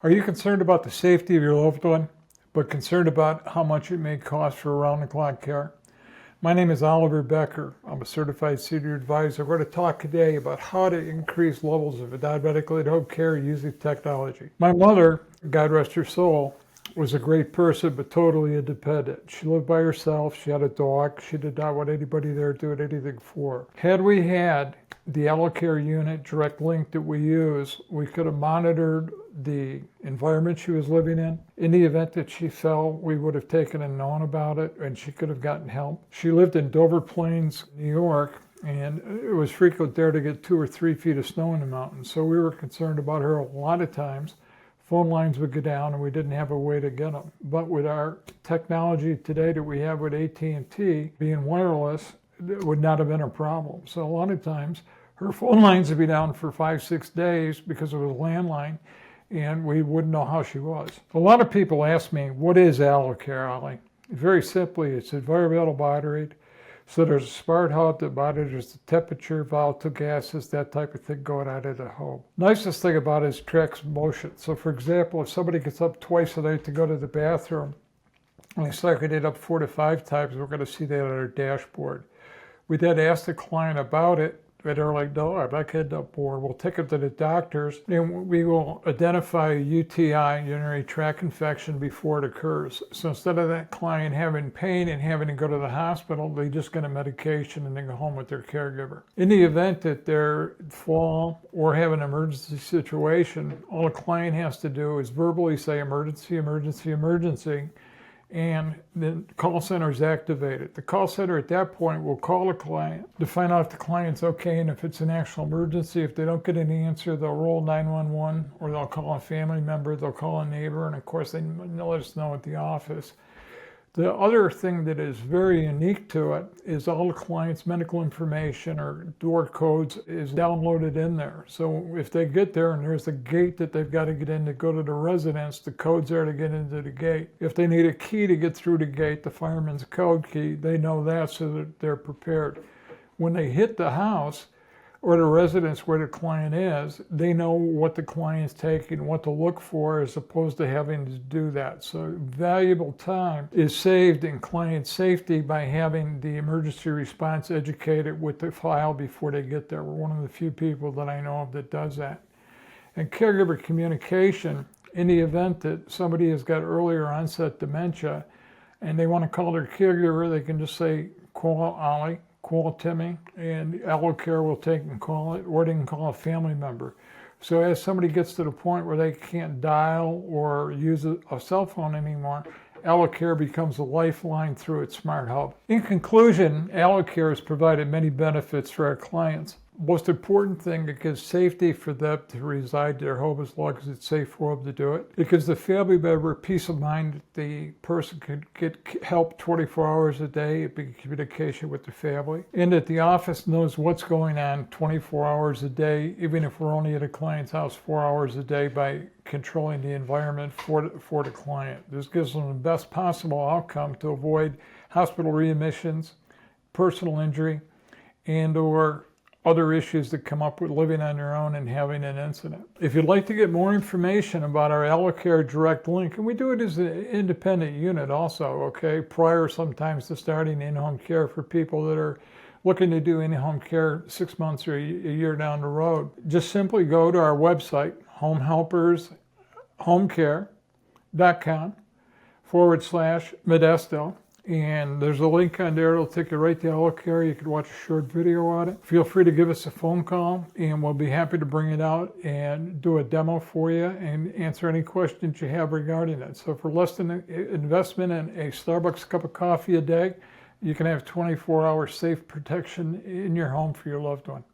Are you concerned about the safety of your loved one, but concerned about how much it may cost for around-the-clock care? My name is Oliver Becker. I'm a certified senior advisor. We're going to talk today about how to increase levels of diabetic home care using technology. My mother, God rest her soul, was a great person, but totally independent. She lived by herself. She had a dog. She did not want anybody there doing anything for her. Had we had the Aloe Care Direct Link that we use, we could have monitored the environment she was living in. In the event that she fell, we would have taken and known about it, and she could have gotten help. She lived in Dover Plains, New York, and it was frequent there to get 2 or 3 feet of snow in the mountains. So we were concerned about her a lot of times. Phone lines would go down and we didn't have a way to get them. But with our technology today that we have with AT&T being wireless, it would not have been a problem. So a lot of times her phone lines would be down for 5-6 days because it was a landline, and we wouldn't know how she was. A lot of people ask me, what is Aloe Care, Ollie? Very simply, it's environmental monitoring. So there's a smart hub that monitors the temperature, volatile gases, that type of thing going on in the home. Nicest thing about it is tracks motion. So for example, if somebody gets up twice a night to go to the bathroom, and they start getting up 4 to 5 times, we're going to see that on our dashboard. We then ask the client about it, and they're like, no, I'm not getting up more. We'll take them to the doctors, and we will identify a UTI, urinary tract infection, before it occurs. So instead of that client having pain and having to go to the hospital, they just get a medication and then go home with their caregiver. In the event that they fall or have an emergency situation, all the client has to do is verbally say emergency, emergency, emergency, and the call center is activated. The call center at that point will call the client to find out if the client's okay, and if it's an actual emergency. If they don't get an answer, they'll roll 911, or they'll call a family member, they'll call a neighbor, and of course they let us know at the office. The other thing that is very unique to it is all the client's medical information or door codes is downloaded in there. So if they get there and there's a gate that they've got to get in to go to the residence, the code's there to get into the gate. If they need a key to get through the gate, the fireman's code key, they know that so that they're prepared. When they hit the house or the residence where the client is, they know what the client's taking, what to look for, as opposed to having to do that. So valuable time is saved in client safety by having the emergency response educated with the file before they get there. We're one of the few people that I know of that does that. And caregiver communication, in the event that somebody has got earlier onset dementia and they want to call their caregiver, they can just say, call Ollie, call Timmy, and Aloe Care will take and call it, or they can call a family member. So as somebody gets to the point where they can't dial or use a cell phone anymore, Aloe Care becomes a lifeline through its smart hub. In conclusion, Aloe Care has provided many benefits for our clients. Most important thing, it gives safety for them to reside in their home as long as it's safe for them to do it. It gives the family member peace of mind that the person can get help 24 hours a day, be in communication with the family, and that the office knows what's going on 24 hours a day, even if we're only at a client's house 4 hours a day, by controlling the environment for the client. This gives them the best possible outcome to avoid hospital readmissions, personal injury, and or other issues that come up with living on your own and having an incident. If you'd like to get more information about our Aloe Care Direct Link, and we do it as an independent unit also, okay, prior sometimes to starting in-home care for people that are looking to do in-home care 6 months or a year down the road, just simply go to our website, homehelpershomecare.com/Modesto. And there's a link on there. It'll take you right to Aloe Care. You can watch a short video on it. Feel free to give us a phone call, and we'll be happy to bring it out and do a demo for you and answer any questions you have regarding it. So for less than an investment in a Starbucks cup of coffee a day, you can have 24-hour safe protection in your home for your loved one.